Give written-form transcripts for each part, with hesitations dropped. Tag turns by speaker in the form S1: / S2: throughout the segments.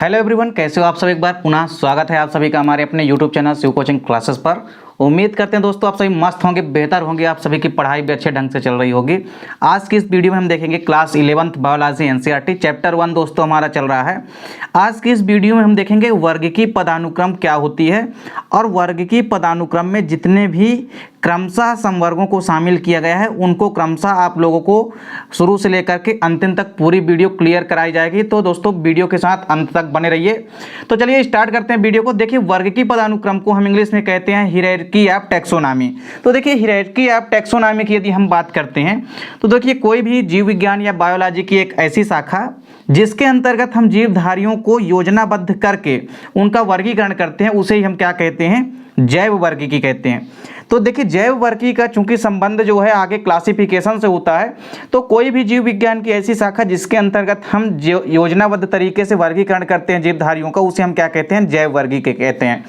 S1: Hello everyone, कैसे हो आप सब। एक बार पुनः स्वागत है आप सभी का हमारे अपने YouTube channel Shiv coaching classes पर। उम्मीद करते हैं दोस्तों आप सभी मस्त होंगे, बेहतर होंगे, आप सभी की पढ़ाई भी अच्छे ढंग से चल रही होगी। आज की इस वीडियो में हम देखेंगे class 11th biology NCERT chapter 1 दोस्तों हमारा चल रहा है। आज की इस वीडियो में हम देखेंगे वर्गीकी पदानुक्रम क्या होती है और वर्गीकी पदानुक्रम में जितने भी क्रमशः संवर्गों को शामिल किया गया है उनको क्रमशः आप लोगों को शुरू से लेकर के अंतिम तक पूरी वीडियो क्लियर कराई जाएगी। तो दोस्तों वीडियो के साथ अंत तक बने रहिए। तो चलिए स्टार्ट करते हैं वीडियो को। देखिए वर्गीकी पदानुक्रम को हम इंग्लिश में कहते हैं हायरार्की ऑफ टैक्सोनॉमी। तो देखिए हायरार्की ऑफ टैक्सोनॉमी की यदि हम बात करते हैं तो देखिए कोई भी जीव विज्ञान या बायोलॉजी की एक ऐसी शाखा जिसके अंतर्गत हम जीवधारियों को योजनाबद्ध करके उनका वर्गीकरण करते हैं उसे ही हम क्या कहते हैं, जैव वर्गीकी कहते हैं। तो देखिए जैव वर्गीकी का चूंकि संबंध जो है आगे क्लासिफिकेशन से होता है, तो कोई भी जीव विज्ञान की ऐसी शाखा जिसके अंतर्गत हम योजनाबद्ध तरीके से वर्गीकरण करते हैं जीवधारियों का उसे हम क्या कहते हैं, जैव वर्गीकी कहते हैं।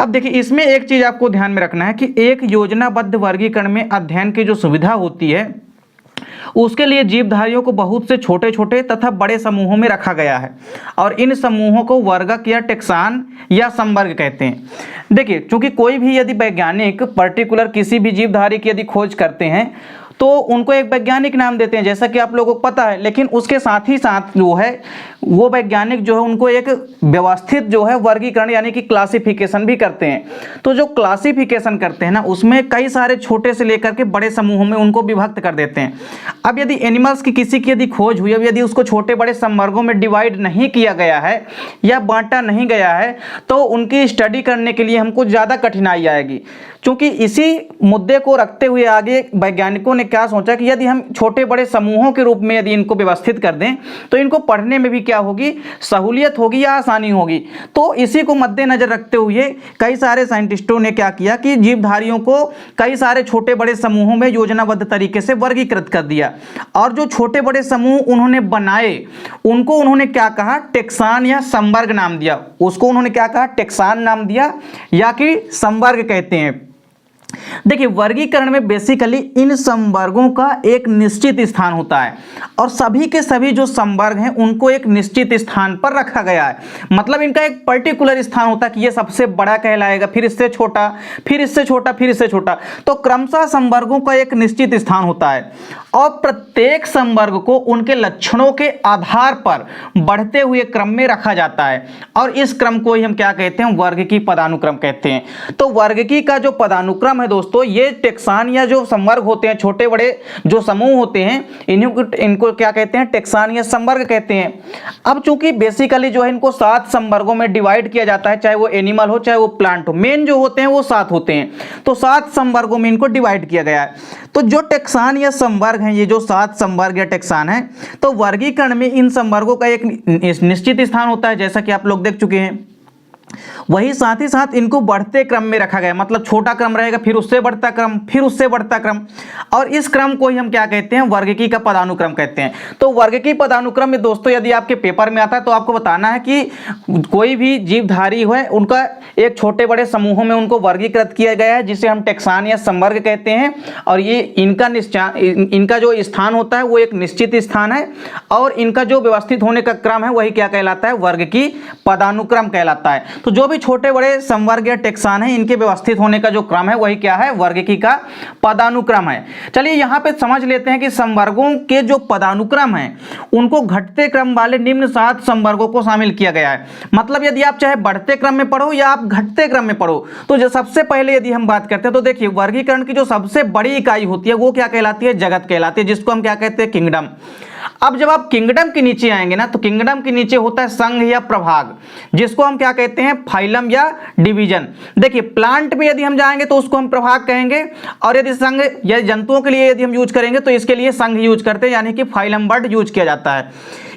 S1: अब देखिए इसमें एक चीज आपको ध्यान में रखना है कि एक योजनाबद्ध वर्गीकरण में अध्ययन की जो सुविधा होती है उसके लिए जीवधारियों को बहुत से छोटे छोटे तथा बड़े समूहों में रखा गया है और इन समूहों को वर्गक या टेक्सान या संवर्ग कहते हैं। देखिए चूंकि कोई भी यदि वैज्ञानिक पर्टिकुलर किसी भी जीवधारी की यदि खोज करते हैं तो उनको एक वैज्ञानिक नाम देते हैं, जैसा कि आप लोगों को पता है। लेकिन उसके साथ ही साथ जो है वो वैज्ञानिक जो है उनको एक व्यवस्थित जो है वर्गीकरण यानी कि क्लासिफिकेशन भी करते हैं। तो जो क्लासिफिकेशन करते हैं ना उसमें कई सारे छोटे से लेकर के बड़े समूहों में उनको विभक्त कर देते हैं। अब यदि एनिमल्स की किसी की यदि खोज हुई, अब यदि उसको छोटे बड़े संवर्गों में डिवाइड नहीं किया गया है या बांटा नहीं गया है तो उनकी स्टडी करने के लिए हमको ज़्यादा कठिनाई आएगी। क्योंकि इसी मुद्दे को रखते हुए आगे वैज्ञानिकों ने क्या सोचा कि यदि हम छोटे बड़े समूहों के रूप में यदि इनको व्यवस्थित कर दें तो इनको पढ़ने में भी क्या होगी, सहूलियत होगी या आसानी होगी। तो इसी को मद्देनजर रखते हुए कई सारे साइंटिस्टों ने क्या किया कि जीवधारियों को कई सारे छोटे बड़े समूहों में योजनाबद्ध तरीके से वर्गीकृत कर दिया और जो छोटे बड़े समूह उन्होंने बनाए उनको उन्होंने क्या कहा, टेक्सान या संवर्ग नाम दिया। उसको उन्होंने क्या कहा, टेक्सान नाम दिया या कि संवर्ग कहते हैं। देखिए वर्गीकरण में बेसिकली इन संवर्गों का एक निश्चित स्थान होता है और सभी के सभी जो संवर्ग हैं उनको एक निश्चित स्थान पर रखा गया है। मतलब इनका एक पर्टिकुलर स्थान होता है कि ये सबसे बड़ा कहलाएगा, फिर इससे छोटा, फिर इससे छोटा, फिर इससे छोटा। तो क्रमशः संवर्गों का एक निश्चित स्थान होता है और प्रत्येक संवर्ग को उनके लक्षणों के आधार पर बढ़ते हुए क्रम में रखा जाता है और इस क्रम को ही हम क्या कहते हैं, वर्गीकी पदानुक्रम कहते हैं। तो वर्गीकी का जो पदानुक्रम है दोस्तों, ये टेक्सान या जो संवर्ग होते हैं, छोटे बड़े जो समूह होते हैं इनको क्या कहते हैं, टेक्सान या संवर्ग कहते हैं। अब चूंकि बेसिकली जो है इनको 7 संवर्गों में डिवाइड किया जाता है, चाहे वो एनिमल हो चाहे वो प्लांट हो। मेन जो होते हैं वो 7 होते हैं, तो 7 संवर्गों में इनको डिवाइड किया गया है। तो जो टेक्सान या संवर्ग हैं, ये जो 7 संवर्ग या टेक्सान है, तो वर्गीकरण में इन संवर्गों का एक निश्चित स्थान होता है जैसा कि आप लोग देख चुके हैं। वही साथ ही साथ इनको बढ़ते क्रम में रखा गया, मतलब छोटा क्रम रहेगा, फिर उससे बढ़ता क्रम, फिर उससे बढ़ता क्रम, और इस क्रम को ही हम क्या कहते हैं, वर्गीकी का पदानुक्रम कहते हैं। तो वर्गीकी पदानुक्रम में दोस्तों यदि आपके पेपर में आता है तो आपको बताना है कि कोई भी जीवधारी है उनका एक छोटे बड़े समूहों में उनको वर्गीकृत किया गया है जिसे हम टेक्सान या संवर्ग कहते हैं और ये इनका जो स्थान होता है वो एक निश्चित स्थान है और इनका जो व्यवस्थित होने का क्रम है वही क्या कहलाता है, वर्गीकी पदानुक्रम कहलाता है। तो जो भी छोटे बड़े संवर्ग या टेक्सान है इनके व्यवस्थित होने का जो क्रम है वही क्या है, वर्गीकी का पदानुक्रम है। चलिए यहाँ पे समझ लेते हैं कि संवर्गों के जो पदानुक्रम है उनको घटते क्रम वाले निम्न 7 संवर्गों को शामिल किया गया है। मतलब यदि आप चाहे बढ़ते क्रम में पढ़ो या आप घटते क्रम में पढ़ो, तो जो सबसे पहले यदि हम बात करते हैं तो देखिए वर्गीकरण की जो सबसे बड़ी इकाई होती है वो क्या कहलाती है, जगत कहलाती है, जिसको हम क्या कहते हैं, किंगडम। अब जब आप किंगडम के नीचे आएंगे ना तो किंगडम के नीचे होता है संघ या प्रभाग, जिसको हम क्या कहते हैं, फाइलम या डिवीजन। देखिए प्लांट में यदि हम जाएंगे तो उसको हम प्रभाग कहेंगे और यदि संघ या जंतुओं के लिए यदि हम यूज करेंगे तो इसके लिए संघ यूज करते हैं, यानी कि फाइलम वर्ड यूज किया जाता है।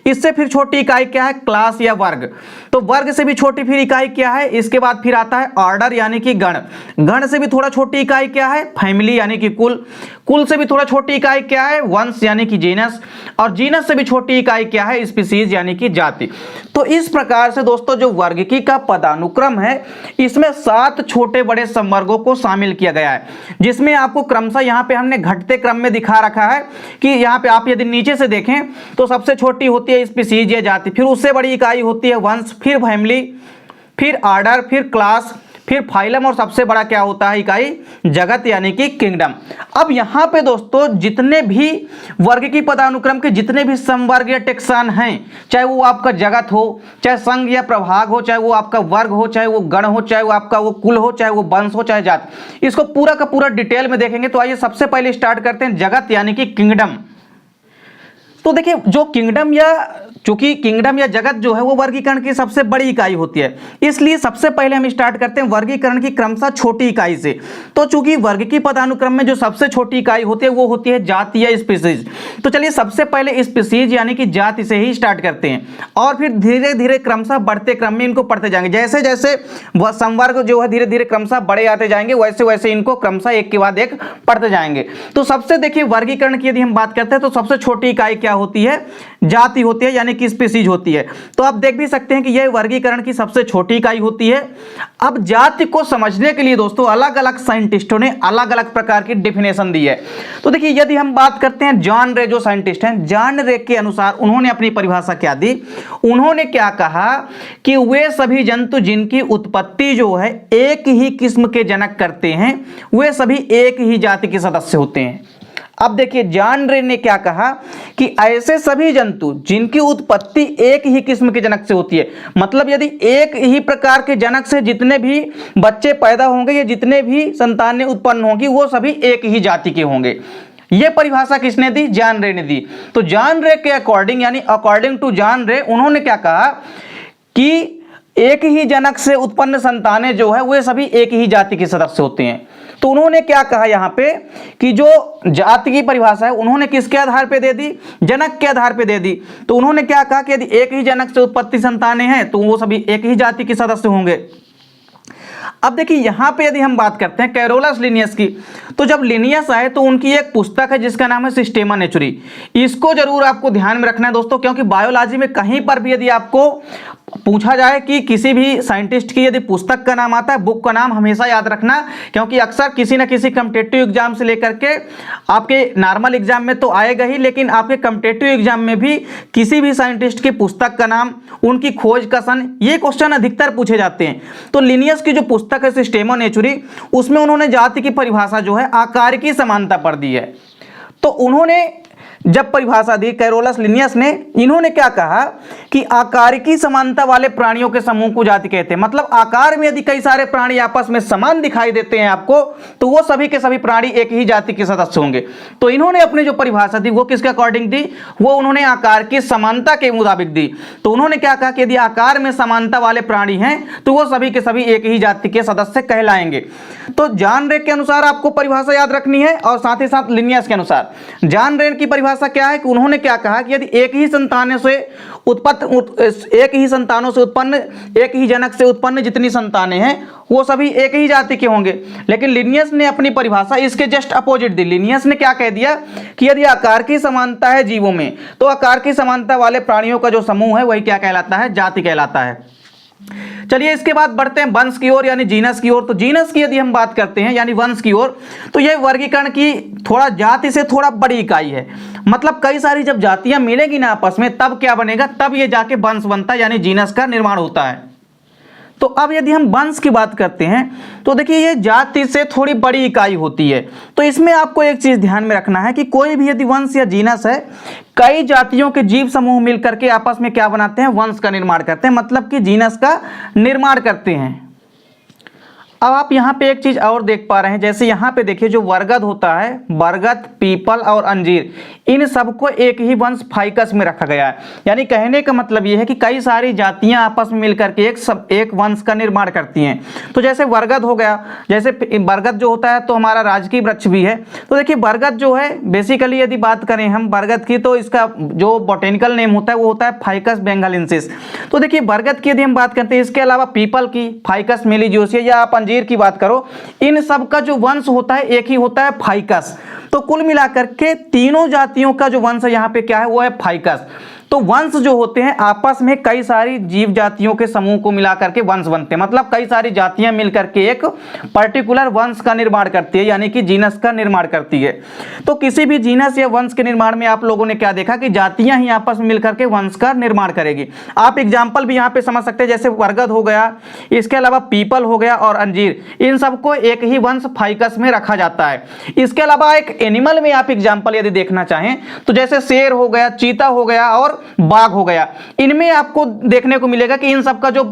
S1: इससे फिर छोटी इकाई क्या है, क्लास या वर्ग। तो वर्ग से भी छोटी फिर इकाई क्या है, इसके बाद फिर आता है ऑर्डर यानी कि गण। गण से भी थोड़ा छोटी इकाई क्या है, फैमिली यानी कि कुल। कुल से भी थोड़ा छोटी इकाई क्या है, वंश यानी कि जीनस। और जीनस से भी छोटी इकाई क्या है, स्पीसीज यानी कि जाति। तो इस प्रकार से दोस्तों जो वर्गीकी का पदानुक्रम है इसमें 7 छोटे बड़े संवर्गों को शामिल किया गया है, जिसमें आपको क्रमशः यहाँ पे हमने घटते क्रम में दिखा रखा है कि यहाँ पे आप यदि नीचे से देखें तो सबसे छोटी होती है है स्पीसीज या जाति, फिर उससे बड़ी इकाई होती है वंश, फिर फैमिली, फिर ऑर्डर, फिर क्लास, फिर फाइलम, और सबसे बड़ा क्या होता है इकाई जगत यानी कि किंगडम। अब यहाँ पे दोस्तों जितने भी वर्ग की पदानुक्रम के जितने भी समवर्ग या टेक्सान हैं, चाहे वो आपका जगत हो, चाहे संघ या प्रभाग हो, चाहे वो आपका वर्ग हो, चाहे वो गण हो, चाहे वो आपका वो कुल हो, चाहे वो वंश हो, चाहे जाति, इसको पूरा का पूरा डिटेल में देखेंगे। तो आइए सबसे पहले स्टार्ट करते हैं जगत यानी कि किंगडम। तो देखिए जो किंगडम या चूंकि किंगडम या जगत जो है वो वर्गीकरण की सबसे बड़ी इकाई होती है, इसलिए सबसे पहले हम स्टार्ट करते हैं वर्गीकरण की क्रमशः छोटी इकाई से। तो चूंकि वर्ग की पदानुक्रम में जो सबसे छोटी इकाई होती है वो होती है जाति या स्पीसीज। तो चलिए सबसे पहले स्पीसीज यानी कि जाति से ही स्टार्ट करते हैं, और फिर धीरे धीरे क्रमशः बढ़ते क्रम में इनको पढ़ते जाएंगे। जैसे जैसे वह संवर्ग जो है धीरे धीरे क्रमशः बड़े आते जाएंगे, वैसे वैसे इनको क्रमशः एक के बाद एक पढ़ते जाएंगे। तो सबसे देखिए वर्गीकरण की यदि हम बात करते हैं तो सबसे छोटी इकाई क्या होती है, जाति होती है यानी कि स्पीसीज होती है। तो आप देख भी सकते हैं कि यह वर्गीकरण की सबसे छोटी इकाई होती है। अब जाति को समझने के लिए दोस्तों अलग अलग साइंटिस्टों ने अलग अलग प्रकार की डेफिनेशन दी है। तो देखिए यदि हम बात करते हैं जॉन रे जो साइंटिस्ट हैं, जॉन रे के अनुसार उन्होंने अपनी परिभाषा क्या दी, उन्होंने क्या कहा कि वे सभी जंतु जिनकी उत्पत्ति जो है एक ही किस्म के जनक करते हैं वे सभी एक ही जाति के सदस्य होते हैं। अब देखिए जॉन रे ने क्या कहा कि ऐसे सभी जंतु जिनकी उत्पत्ति एक ही किस्म के जनक से होती है, मतलब यदि एक ही प्रकार के जनक से जितने भी बच्चे पैदा होंगे या जितने भी संतानें उत्पन्न होंगी वो सभी एक ही जाति के होंगे। यह परिभाषा किसने दी, जॉन रे ने दी। तो जॉन रे के अकॉर्डिंग यानी अकॉर्डिंग टू जॉन रे उन्होंने क्या कहा कि एक ही जनक से उत्पन्न संतानें जो है वे सभी एक ही जाति के सदस्य होते हैं। तो उन्होंने क्या कहा यहाँ पे कि जो जाति की परिभाषा है उन्होंने किसके आधार पे दे दी, जनक के आधार पे दे दी। तो उन्होंने क्या कहा कि यदि एक ही जनक से उत्पत्ति संतानें हैं तो वो सभी एक ही जाति के सदस्य होंगे। अब देखिए यहाँ पे यदि हम बात करते हैं कैरोलस लिनियस की, तो जब लिनियस आए तो उनकी एक पुस्तक है जिसका नाम है सिस्टेमा नेचुरी। इसको जरूर आपको ध्यान में रखना है दोस्तों, क्योंकि बायोलॉजी में कहीं पर भी यदि आपको पूछा जाए कि किसी भी साइंटिस्ट की यदि पुस्तक का नाम आता है, बुक का नाम हमेशा याद रखना, क्योंकि अक्सर किसी न किसी कॉम्पिटिटिव एग्जाम से लेकर के आपके नॉर्मल एग्जाम में तो आएगा ही, लेकिन आपके कॉम्पिटिटिव एग्जाम में भी किसी भी साइंटिस्ट की पुस्तक का नाम, उनकी खोज का सन, ये क्वेश्चन अधिकतर पूछे जाते हैं। तो लिनियस की जो पुस्तक है सिस्टेमा नेचुरी, उसमें उन्होंने जाति की परिभाषा जो है आकार की समानता पर दी है। तो उन्होंने जब परिभाषा दी कैरोलस लिनियस ने, इन्होंने क्या कहा कि आकारिकी समानता वाले प्राणियों के समूह को जाति कहते हैं। मतलब आकार में यदि कई सारे प्राणी आपस में समान दिखाई देते हैं आपको, तो वो सभी के सभी प्राणी एक ही जाति के सदस्य होंगे। तो इन्होंने अपनी जो परिभाषा दी वो किसके अकॉर्डिंग दी, वो उन्होंने आकार की समानता के मुताबिक दी। तो उन्होंने क्या कहा कि यदि आकार में समानता वाले प्राणी हैं तो वो सभी के सभी एक ही जाति के सदस्य कहलाएंगे। तो जॉन रे के अनुसार आपको परिभाषा याद रखनी है, और साथ ही साथ लिनियस के अनुसार। जॉन रे की परिभाषा क्या है कि उन्होंने क्या कहा कि यदि एक ही संतानों से उत्पन्न एक ही जनक से उत्पन्न जितनी संतानें हैं वो सभी एक ही जाति के होंगे। लेकिन लिनियस ने अपनी परिभाषा इसके जस्ट अपोजिट दी। लिनियस ने क्या कह दिया कि यदि आकार की समानता है जीवों में, तो आकार की समानता वाले प्राणियों का जो समूह है वही क्या कहलाता है, जाति कहलाता है। चलिए इसके बाद बढ़ते हैं वंश की ओर यानी जीनस की ओर। तो जीनस की यदि हम बात करते हैं यानी वंश की ओर, तो यह वर्गीकरण की थोड़ा जाति से थोड़ा बड़ी इकाई है। मतलब कई सारी जब जातियां मिलेंगी ना आपस में, तब क्या बनेगा, तब ये जाके वंश बनता है यानी जीनस का निर्माण होता है। तो अब यदि हम वंश की बात करते हैं तो देखिए ये जाति से थोड़ी बड़ी इकाई होती है। तो इसमें आपको एक चीज ध्यान में रखना है कि कोई भी यदि वंश या जीनस है, कई जातियों के जीव समूह मिलकर के आपस में क्या बनाते हैं, वंश का निर्माण करते हैं, मतलब कि जीनस का निर्माण करते हैं। अब आप यहाँ पे एक चीज और देख पा रहे हैं, जैसे यहाँ पे देखिए जो बरगद होता है, बरगद, पीपल और अंजीर, इन सबको एक ही वंश फाइकस में रखा गया है। यानी कहने का मतलब ये है कि कई सारी जातियां आपस में मिलकर के एक वंश का निर्माण करती हैं। तो जैसे बरगद हो गया, जैसे बरगद जो होता है तो हमारा राजकीय वृक्ष भी है। तो देखिए बरगद जो है बेसिकली यदि बात करें हम बरगद की, तो इसका जो बॉटेनिकल नेम होता है वो होता है फाइकस बेंगालेंसिस। तो देखिए बरगद की यदि हम बात करते हैं, इसके अलावा पीपल की फाइकस मेलिजियोसिया, या आप अंजीर की बात करो, इन सब का जो वंश होता है एक ही होता है, फाइकस। तो कुल मिलाकर के तीनों जातियों का जो वंश है यहाँ पे क्या है, वो है फाइकस। तो वंश जो होते हैं आपस में कई सारी जीव जातियों के समूह को मिलाकर के वंश बनते हैं, मतलब कई सारी जातियां मिलकर के एक पर्टिकुलर वंश का निर्माण करती है, यानी कि जीनस का निर्माण करती है। तो किसी भी जीनस या वंश के निर्माण में आप लोगों ने क्या देखा कि जातियां ही आपस में मिलकर के वंश का निर्माण करेगी। आप एग्जाम्पल भी यहाँ पे समझ सकते हैं, जैसे बरगद हो गया, इसके अलावा पीपल हो गया और अंजीर, इन सबको एक ही वंश फाइकस में रखा जाता है। इसके अलावा एक एनिमल में आप एग्जाम्पल यदि देखना चाहें तो जैसे शेर हो गया, चीता हो गया और बाघ हो गया, इनमें आपको देखने को मिलेगा कि इन सबका जो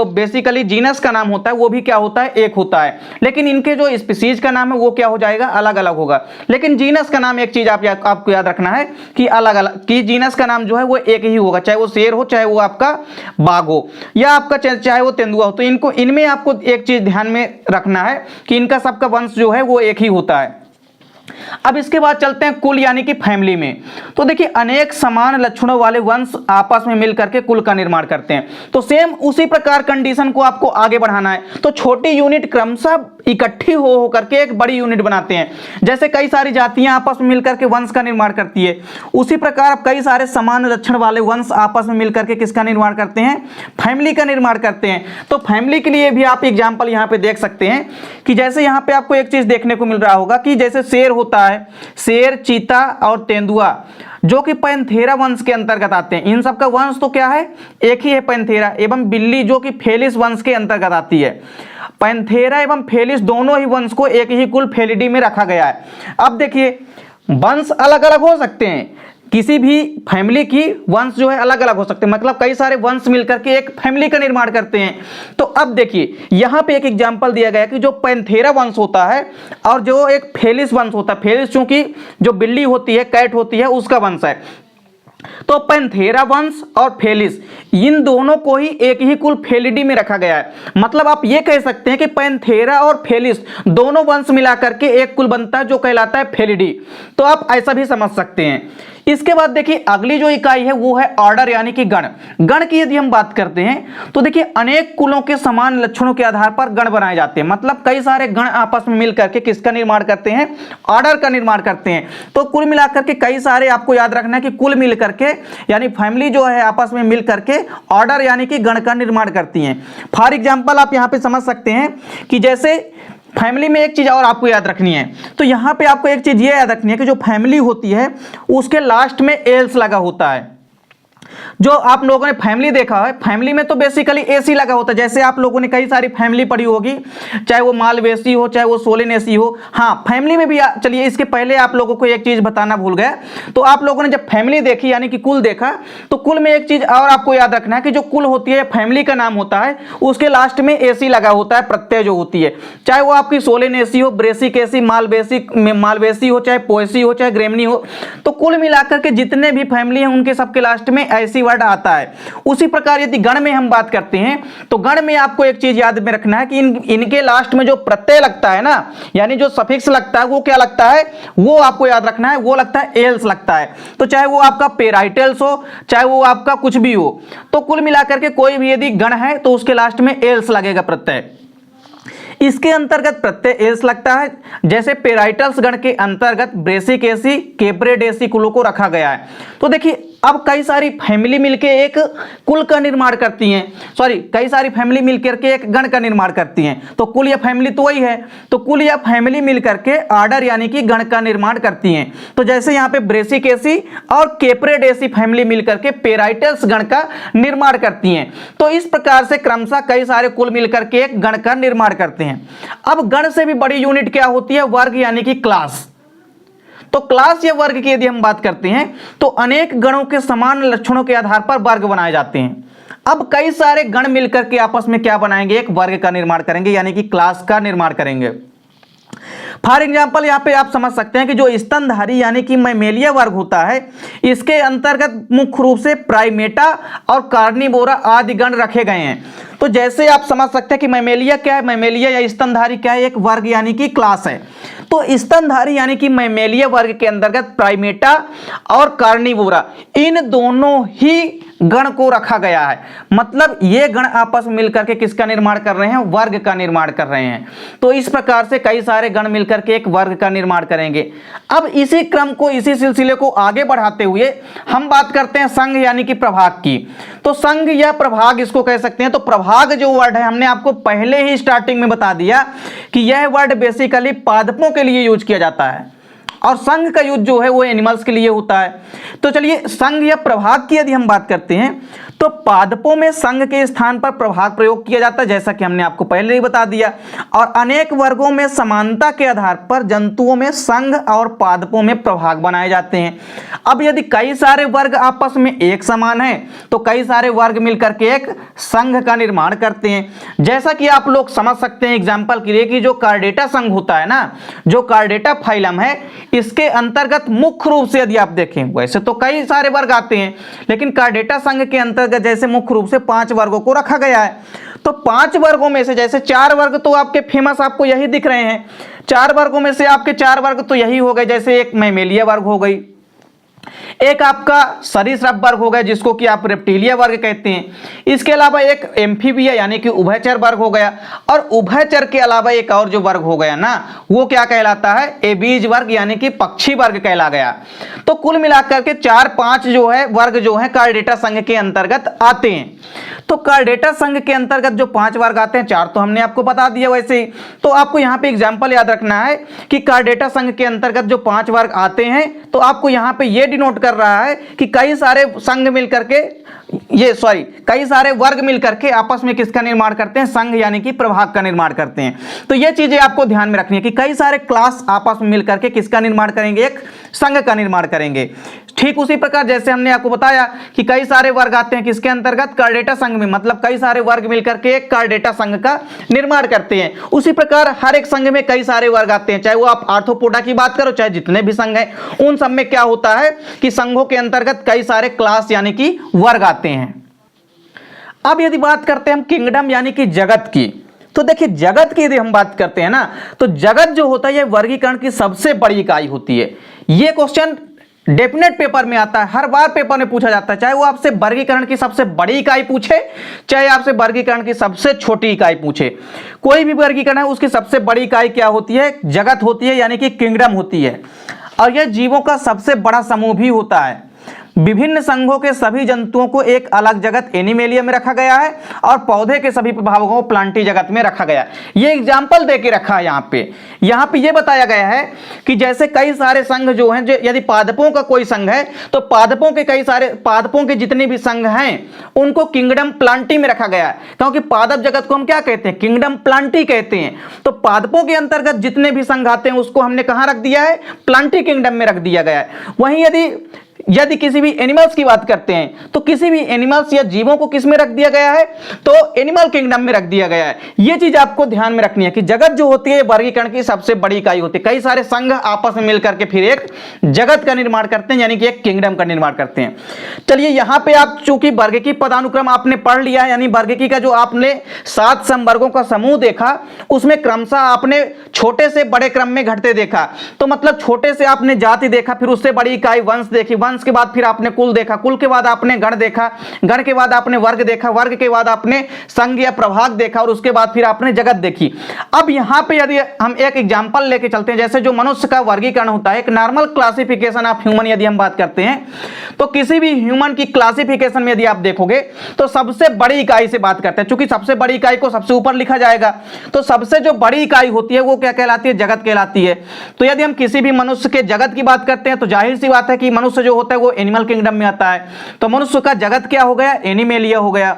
S1: बेसिकली जीनस का नाम होता है वो भी क्या होता है, एक होता है, लेकिन इनके जो स्पीसीज का नाम है वो क्या हो जाएगा, अलग अलग होगा। लेकिन जीनस का नाम, एक चीज आपको याद रखना है कि अलग अलग, कि जीनस का नाम जो है वो एक ही होगा, चाहे वो शेर हो, चाहे वो आपका बाघ हो, या आपका चाहे वो तेंदुआ हो। तो इनको, इनमें आपको एक चीज ध्यान में रखना है कि इनका सबका वंश जो है वो एक ही होता है। अब इसके बाद चलते हैं कुल यानी कि फैमिली में। तो देखिए अनेक समान लक्षणों वाले वंश आपस में मिलकर के कुल का निर्माण करते हैं। तो सेम उसी प्रकार कंडीशन को आपको आगे बढ़ाना है, तो छोटी यूनिट क्रमशः इकट्ठी हो करके एक बड़ी यूनिट बनाते हैं। जैसे कई सारी जातियां आपस में मिलकर के वंश का निर्माण करती है, उसी प्रकार कई सारे समान लक्षण वाले वंश आपस में मिलकर के किसका निर्माण करते हैं, फैमिली का निर्माण करते हैं। तो फैमिली के लिए भी आप एग्जाम्पल यहाँ पे देख सकते हैं कि जैसे यहाँ पे आपको एक चीज देखने को मिल रहा होगा कि जैसे शेर होता है, शेर, चीता और तेंदुआ जो कि पैंथेरा वंश के अंतर्गत आते हैं। इन सब का वंश तो क्या है, एक ही है, पैंथेरा। एवं बिल्ली जो कि फेलिस वंश के अंतर्गत आती है। पैंथेरा एवं फेलिस दोनों ही वंश को एक ही कुल फेलिडी में रखा गया है। अब देखिए वंश अलग अलग हो सकते हैं, किसी भी फैमिली की वंश जो है अलग अलग हो सकते हैं, मतलब कई सारे वंश मिलकर के एक फैमिली का निर्माण करते हैं। तो अब देखिए यहाँ पे एक एग्जांपल दिया गया कि जो पैंथेरा वंश होता है और जो एक फेलिस वंश होता है, फेलिस चूंकि जो बिल्ली होती है, कैट होती है, उसका वंश है। तो पैंथेरा वंश और फेलिस, इन दोनों को ही एक ही कुल फेलिडी में रखा गया है। मतलब आप ये कह सकते हैं कि पैंथेरा और फेलिस दोनों वंश मिलाकर के एक कुल बनता है जो कहलाता है फेलिडी। तो आप ऐसा भी समझ सकते हैं। इसके बाद देखिए अगली जो इकाई है वो है ऑर्डर यानी कि गण। गण की यदि हम बात करते हैं तो देखिए अनेक कुलों के समान लक्षणों के आधार पर गण बनाए जाते हैं। मतलब कई सारे गण आपस में मिलकर के किसका निर्माण करते हैं, ऑर्डर का निर्माण करते हैं। तो कुल मिलाकर के कई सारे, आपको याद रखना है कि कुल मिलकर के यानी फैमिली जो है आपस में मिलकर के ऑर्डर यानी कि गण का निर्माण करती हैं। फॉर एग्जाम्पल आप यहाँ पे समझ सकते हैं कि जैसे फैमिली में एक चीज और आपको याद रखनी है, तो यहां पे आपको एक चीज ये याद रखनी है कि जो फैमिली होती है उसके लास्ट में एल्स लगा होता है। जो आप लोगों ने फैमिली देखा है, फैमिली में तो बेसिकली एसी लगा होता है। जैसे आप लोगों ने कई सारी फैमिली पढ़ी होगी, चाहे वो मालवेसी हो, चाहे वो सोलिनेसी हो। हाँ, फैमिली में भी चलिए इसके पहले आप लोगों को एक चीज बताना भूल गया। तो आप लोगों ने जब फैमिली देखी यानी कि कुल देखा, तो कुल में एक चीज और आपको याद रखना है कि जो कुल होती है, फैमिली का नाम होता है, उसके लास्ट में एसी लगा होता है, प्रत्यय जो होती है, चाहे वो आपकी सोलिनेसी हो, ब्रेसिक एसी, मालवेसी हो, चाहे पोएसी हो, चाहे ग्रेमनी हो। तो कुल मिलाकर के जितने भी फैमिली हैं उनके सबके लास्ट में ऐसी वर्ड आता है। उसी प्रकार यदि गण में हम बात करते हैं तो गण में आपको एक चीज याद में रखना है कि इनके लास्ट में जो प्रत्यय लगता है ना, यानी जो सफिक्स लगता है, वो क्या लगता है, वो आपको याद रखना है, वो लगता है एल्स लगता है। तो चाहे वो आपका पेराइटल्स हो, चाहे वो आपका कुछ भी हो, तो कुल मिलाकर के कोई भी यदि गण है तो उसके लास्ट में एल्स लगेगा प्रत्यय। इसके अंतर्गत प्रत्यय एल्स लगता है। जैसे पेराइटल्स गण के अंतर्गत ब्रेसिकेसी, केप्रेडेसी कुलों को रखा गया है। तो देखिए अब कई सारी फैमिली मिलके एक कुल का निर्माण करती हैं, कई सारी फैमिली मिलकर के एक गण का निर्माण करती हैं। तो कुल या फैमिली तो वही है। तो कुल या फैमिली मिलकर के ऑर्डर यानी कि गण का निर्माण करती हैं। तो जैसे यहाँ पे ब्रेसिकेसी और केप्रेडेसी फैमिली मिलकर के पेराइटल्स गण का निर्माण करती हैं। तो इस प्रकार से क्रमशः कई सारे कुल मिलकर के एक गण का निर्माण करते हैं। अब गण से भी बड़ी यूनिट क्या होती है, वर्ग यानी कि क्लास। तो क्लास या वर्ग की यदि हम बात करते हैं तो अनेक गणों के समान लक्षणों के आधार पर वर्ग बनाए जाते हैं। अब कई सारे गण मिलकर के आपस में क्या बनाएंगे, एक वर्ग का निर्माण करेंगे यानी कि क्लास का निर्माण करेंगे। फॉर एग्जाम्पल यहाँ पे आप समझ सकते हैं कि जो स्तनधारी यानी कि मैमेलिया वर्ग होता है, इसके अंतर्गत मुख्य रूप से प्राइमेटा और कार्निवोरा आदि गण रखे गए हैं। तो जैसे आप समझ सकते हैं कि मैमेलिया क्या है, मैमेलिया या स्तनधारी क्या है, एक वर्ग यानी कि क्लास है। तो स्तनधारी यानी कि मैमेलिया वर्ग के अंतर्गत प्राइमेटा और कार्निवोरा, इन दोनों ही गण को रखा गया है। मतलब ये गण आपस में मिलकर के किसका निर्माण कर रहे हैं, वर्ग का निर्माण कर रहे हैं। तो इस प्रकार से कई सारे गण मिलकर के एक वर्ग का निर्माण करेंगे। अब इसी क्रम को, इसी सिलसिले को आगे बढ़ाते हुए हम बात करते हैं संघ यानी कि प्रभाग की। तो संघ या प्रभाग इसको कह सकते हैं। तो प्रभाग जो वर्ड है, हमने आपको पहले ही स्टार्टिंग में बता दिया कि यह वर्ड बेसिकली पादपों के लिए यूज किया जाता है और संघ का यूज जो है वो एनिमल्स के लिए होता है। तो चलिए संघ या प्रभाग की यदि हम बात करते हैं तो पादपों में संघ के स्थान पर प्रभाग प्रयोग किया जाता है, जैसा कि हमने आपको पहले ही बता दिया। और अनेक वर्गों में समानता के आधार पर जंतुओं में संघ और पादपों में प्रभाग बनाए जाते हैं। अब यदि कई सारे वर्ग आपस में एक समान है तो कई सारे वर्ग मिलकर के एक संघ का निर्माण करते हैं। जैसा कि आप लोग समझ सकते हैं एग्जाम्पल के लिए कि जो कार्डेटा संघ होता है ना, जो कार्डेटा फाइलम है, इसके अंतर्गत मुख्य रूप से यदि आप देखें, वैसे तो कई सारे वर्ग आते हैं लेकिन कार्डेटा संघ के अंतर्गत जैसे मुख्य रूप से 5 वर्गों को रखा गया है। तो 5 वर्गों में से जैसे 4 वर्ग तो आपके फेमस आपको यही दिख रहे हैं। 4 वर्गों में से आपके 4 वर्ग तो यही हो गए, जैसे एक मैमेलिया वर्ग हो गई, एक आपका सरीसृप वर्ग हो गया जिसको कि आप रेप्टिलिया वर्ग कहते हैं। इसके अलावा एक एम्फीबिया यानी कि उभयचर वर्ग हो गया, और उभयचर के अलावा एक और जो वर्ग हो गया ना, वो क्या कहलाता है, एबीज वर्ग यानी कि पक्षी वर्ग कहला गया। तो कुल मिलाकर के 4-5 जो है वर्ग जो है कार्डेटा संघ के अंतर्गत आते हैं। तो कार्डेटा संघ के अंतर्गत जो 5 वर्ग आते हैं, 4 तो हमने आपको बता दिया वैसे ही। तो आपको यहाँ पे एग्जाम्पल याद रखना है कि कार्डेटा संघ के अंतर्गत जो 5 वर्ग आते हैं, तो आपको यहाँ पे ये डिनोट कर रहा है कि कई सारे संघ मिलकर के कई सारे वर्ग मिलकर के आपस में किसका निर्माण करते हैं, संघ यानी कि प्रभाग का निर्माण करते हैं। तो ये चीजें आपको ध्यान में रखनी है कि कई सारे क्लास आपस में मिलकर के किसका निर्माण करेंगे, एक संघ का निर्माण करेंगे। ठीक उसी प्रकार जैसे हमने आपको बताया कि कई सारे वर्ग आते हैं किसके अंतर्गत, कार्डेटा संघ में, मतलब कई सारे वर्ग मिलकर के एक कार्डेटा संघ का निर्माण करते हैं। उसी प्रकार हर एक संघ में कई सारे वर्ग आते हैं, चाहे वो आप आर्थ्रोपोडा की बात करो, चाहे जितने भी संघ हैं, उन सब में क्या होता है कि संघों के अंतर्गत कई सारे क्लास यानी कि वर्ग आते हैं। अब यदि बात करते हैं हम किंगडम यानी कि जगत की, तो देखिए जगत की यदि हम बात करते हैं ना, तो जगत जो होता है ये वर्गीकरण की सबसे बड़ी इकाई होती है। ये क्वेश्चन डेफिनेट पेपर में आता है, हर बार पेपर में पूछा जाता है, चाहे वो आपसे वर्गीकरण की सबसे बड़ी इकाई पूछे, चाहे आपसे वर्गीकरण की सबसे छोटी इकाई पूछे। कोई भी वर्गीकरण है उसकी सबसे बड़ी इकाई क्या होती है, जगत होती है यानी कि किंगडम होती है। और यह जीवों का सबसे बड़ा समूह भी होता है। विभिन्न संघों के सभी जंतुओं को एक अलग जगत एनिमेलिया में रखा गया है और पौधे के सभी प्रभावों को प्लांटी जगत में रखा गया है। ये एग्जाम्पल देके रखा है यहाँ पे ये बताया गया है कि जैसे कई सारे संघ जो हैं, जो यदि पादपों का कोई संघ है तो पादपों के जितने भी संघ हैं उनको किंगडम प्लांटी में रखा गया है, क्योंकि पादप जगत को हम क्या कहते हैं, किंगडम प्लांटी कहते हैं। तो पादपों के अंतर्गत जितने भी संघ आते हैं उसको हमने कहाँ रख दिया है, प्लांटी किंगडम में रख दिया गया है। वहीं यदि किसी भी एनिमल्स की बात करते हैं तो किसी भी एनिमल्स या जीवों को किस में रख दिया गया है, तो एनिमल किंगडम में रख दिया गया है। यह चीज आपको ध्यान में रखनी है कि जगत जो होती है वर्गीकरण की सबसे बड़ी इकाई होती है। कई सारे संघ आपस में मिलकर के फिर एक जगत का निर्माण करते हैं यानी कि एक किंगडम का निर्माण करते हैं। चलिए यहाँ पे आप चूंकि वर्गीकी पदानुक्रम आपने पढ़ लिया है, यानी वर्गीकी का जो आपने 7 समवर्गों का समूह देखा उसमें क्रमशः आपने छोटे से बड़े क्रम में घटते देखा। तो मतलब छोटे से आपने जाति देखा, फिर उससे बड़ी इकाई वंश देखी, वंश के बाद फिर आपने कुल देखा, कुल के बाद आपने गण देखा, गण के बाद आपने वर्ग देखा, वर्ग के बाद आपने संघ या प्रभाग देखा और उसके बाद फिर आपने जगत देखी। अब यहां पे यदि हम एक एग्जांपल लेके चलते हैं, जैसे जो मनुष्य का वर्गीकरण होता है, एक नॉर्मल क्लासिफिकेशन ऑफ ह्यूमन यदि हम बात करते हैं, तो किसी भी ह्यूमन की क्लासिफिकेशन में यदि आप देखोगे तो सबसे बड़ी इकाई से बात करते हैं। चूंकि सबसे बड़ी इकाई को सबसे ऊपर लिखा जाएगा तो सबसे जो बड़ी इकाई होती है वो क्या कहलाती है, जगत कहलाती है। तो यदि हम किसी भी मनुष्य के जगत की बात करते हैं तो जाहिर सी बात है कि मनुष्य जो होता है वो एनिमल किंगडम में आता है। तो मनुष्य का जगत क्या हो गया, एनिमेलिया हो गया।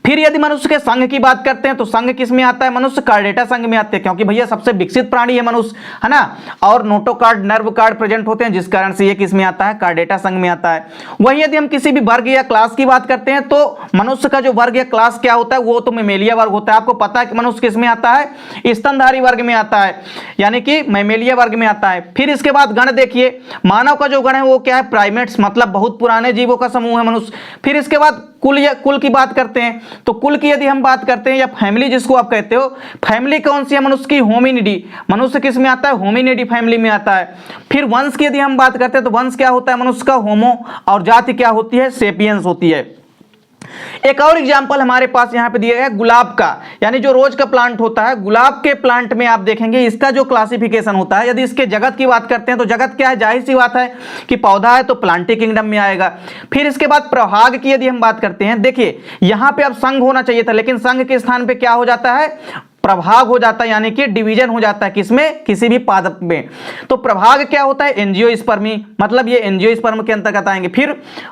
S1: फिर यदि मनुष्य के संघ की बात करते हैं तो संघ किस में आता है, मनुष्य कार्डेटा संघ में आते हैं, क्योंकि भैया सबसे विकसित प्राणी है मनुष्य, है ना, और नोटोकार्ड नर्व कार्ड प्रेजेंट होते हैं जिस कारण से ये किस में आता है, कार्डेटा संघ में आता है। वहीं यदि हम किसी भी वर्ग या क्लास की बात करते हैं तो मनुष्य का जो वर्ग या क्लास क्या होता है वो तो मैमेलिया वर्ग होता है। आपको पता है कि मनुष्य किस में आता है, स्तनधारी वर्ग में आता है, यानी कि मैमेलिया वर्ग में आता है। फिर इसके बाद गण देखिए, मानव का जो गण है वो क्या है, प्राइमेट्स, मतलब बहुत पुराने जीवों का समूह है मनुष्य। फिर इसके बाद कुल या कुल की बात करते हैं, तो कुल की यदि हम बात करते हैं या फैमिली जिसको आप कहते हो, फैमिली कौन सी है मनुष्य की? होमिनिडी। मनुष्य किस में आता है? होमिनिडी फैमिली में आता है। फिर वंश की यदि हम बात करते हैं तो वंश क्या होता है मनुष्य का? होमो। और जाति क्या होती है? सेपियंस होती है। एक और एग्जांपल हमारे पास यहाँ पे दिया है गुलाब का, यानी जो रोज का प्लांट होता है, गुलाब के प्लांट में आप देखेंगे इसका जो क्लासिफिकेशन होता है, यदि इसके जगत की बात करते हैं तो जगत क्या है? जाहिर सी बात है कि पौधा है तो प्लांटी किंगडम में आएगा। फिर इसके बाद प्रभाग की यदि हम बात करते हैं, देखिए यहाँ पे अब संघ होना चाहिए था, लेकिन संघ के स्थान पे क्या हो जाता है? प्रभाग हो जाता है, यानी कि डिवीजन हो जाता है। किसमें? किसी भी पादप में। तो प्रभाग क्या होता है? एंजियोस्पर्मी, मतलब ये एंजियोस्पर्म के अंतर्गत आएंगे। फिर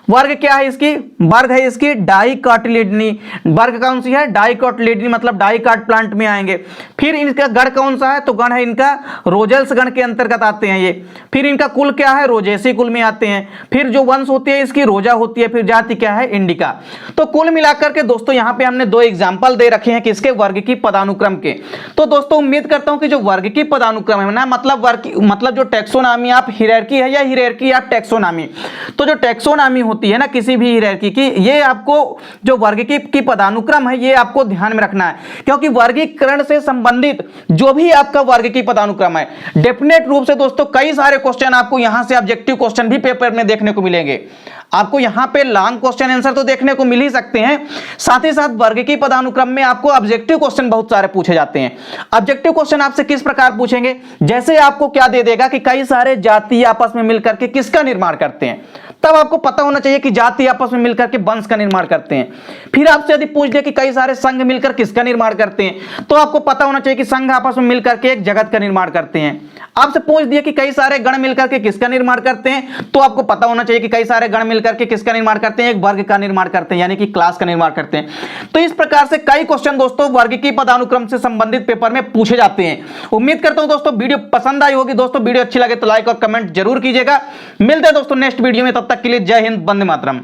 S1: वर्ग क्या है इसकी? वर्ग है इसकी डाइकोटिलेडनी। वर्ग कौन सी है? डाइकोटिलेडनी, मतलब डाइकाट प्लांट में आएंगे। फिर इनका गण कौन सा है? तो गण है इनका रोजेल्स गण के अंतर्गत आते हैं ये। फिर इनका कुल क्या है? रोजेसी कुल में आते हैं। फिर जो वंश होती है इसकी रोजा होती है। फिर जाति क्या है? इंडिका। तो कुल मिलाकर के दोस्तों यहाँ पे हमने 2 एग्जाम्पल दे रखे हैं किसके? वर्ग की पदानुक्रम। तो दोस्तों उम्मीद करता हूं कि जो वर्ग की पदानुक्रम है ना, मतलब जो टैक्सोनॉमी आप हियरार्की है या हियरार्की आप टैक्सोनॉमी, तो जो टैक्सोनॉमी होती है ना किसी भी हियरार्की की, ये आपको जो वर्ग की पदानुक्रम है ये आपको ध्यान में रखना है, क्योंकि वर्गीकरण से संबंधित जो भी आपका वर्ग की पदानुक्रम है, डेफिनेट रूप से दोस्तों कई सारे क्वेश्चन आपको यहां से ऑब्जेक्टिव क्वेश्चन भी पेपर में देखने को मिलेंगे। आपको यहां पे लॉन्ग क्वेश्चन आंसर तो देखने को मिल ही सकते हैं, साथ ही साथ वर्ग की पदानुक्रम में आपको ऑब्जेक्टिव क्वेश्चन बहुत सारे पूछे जाते हैं। ऑब्जेक्टिव क्वेश्चन आपसे किस प्रकार पूछेंगे? जैसे आपको क्या दे देगा कि कई सारे जाति आपस में मिलकर के किसका निर्माण करते हैं, तब आपको पता होना चाहिए कि जाति आपस में मिलकर के वंश का निर्माण करते हैं। फिर आपसे यदि पूछ दे कि कई सारे संघ मिलकर किसका निर्माण करते हैं, तो आपको पता होना चाहिए कि संघ आपस में मिलकर के एक जगत का निर्माण करते हैं। आपसे पूछ दिया कि कई सारे गण मिलकर के किसका निर्माण करते हैं, तो आपको पता होना चाहिए कि कई सारे गण मिलकर के किसका निर्माण करते हैं? एक वर्ग का निर्माण करते हैं, यानी कि क्लास का निर्माण करते हैं। तो इस प्रकार से कई क्वेश्चन दोस्तों वर्ग की पदानुक्रम से संबंधित पेपर में पूछे जाते हैं। उम्मीद करता हूं दोस्तों वीडियो पसंद आई होगी। दोस्तों वीडियो अच्छी लगे तो लाइक और कमेंट जरूर कीजिएगा। मिलते हैं दोस्तों नेक्स्ट वीडियो में, तब तक के लिए जय हिंद, वंदे मातरम।